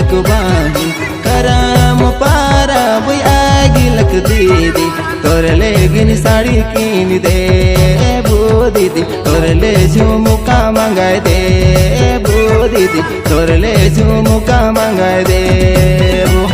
गिलक बाही करम पारा बुई गिलक दीदी तोर लेगिन साड़ी कीन दे बो दीदी तोर ले झुमुका मंगाए दे बो दीदी तोर ले झुमुका मंगाए दे बो।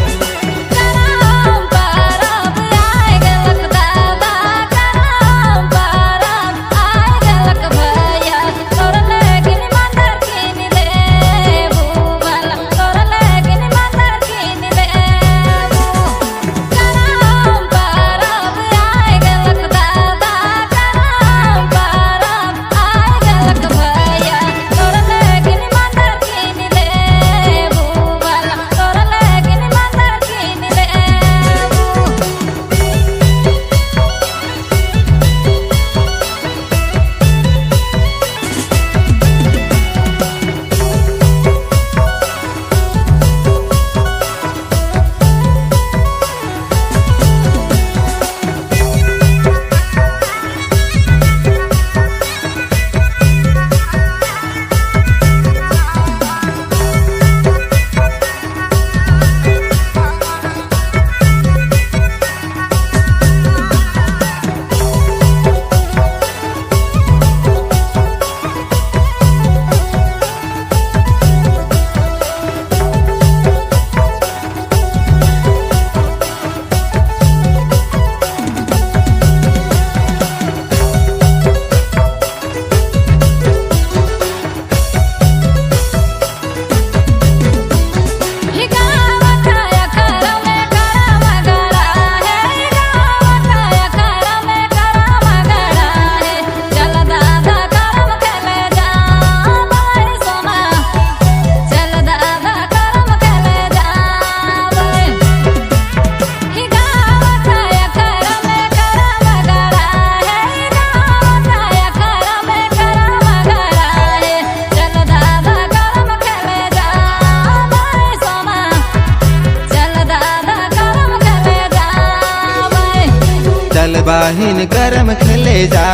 चल बाहिन करम खेले जा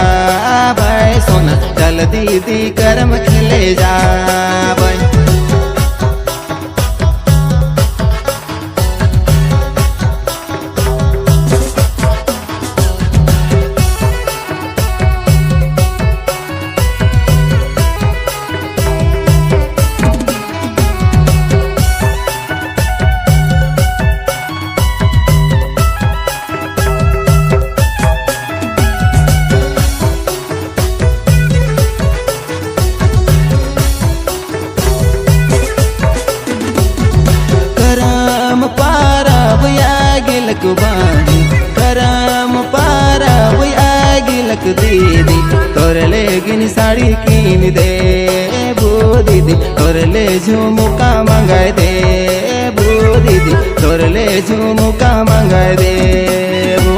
भाई सोना चल दीदी करम खेले जा भाई। गिलक बाही करम पारा बुई गिलक दीदी तोर लेगिन साड़ी कीन दे बो दीदी तोर ले झुमुका मंगाए दे बो दीदी तोर ले झुमुका मंगाए दे बो।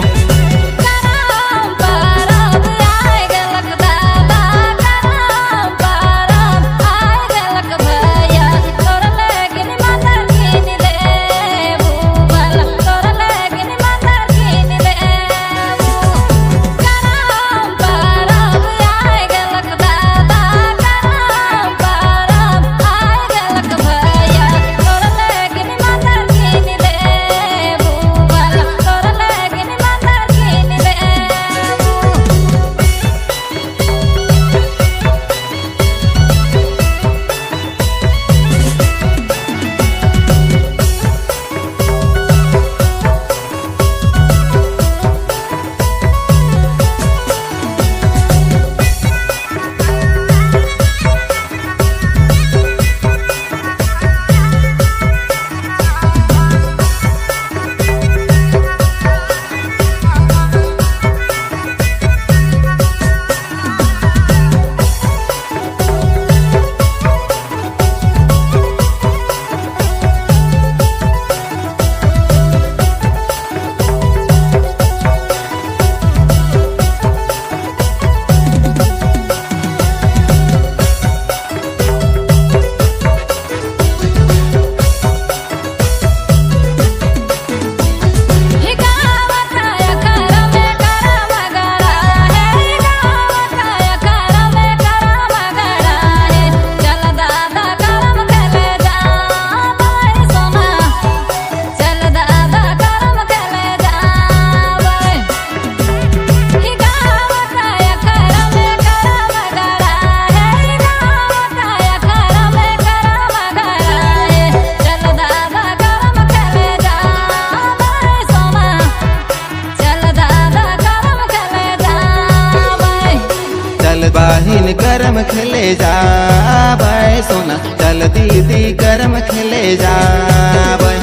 खेले जाबै सोना चल दीदी करम खेले जाबै।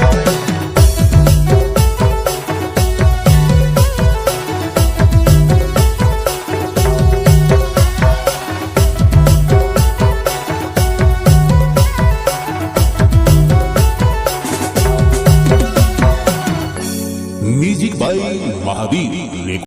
Music by Mahavir.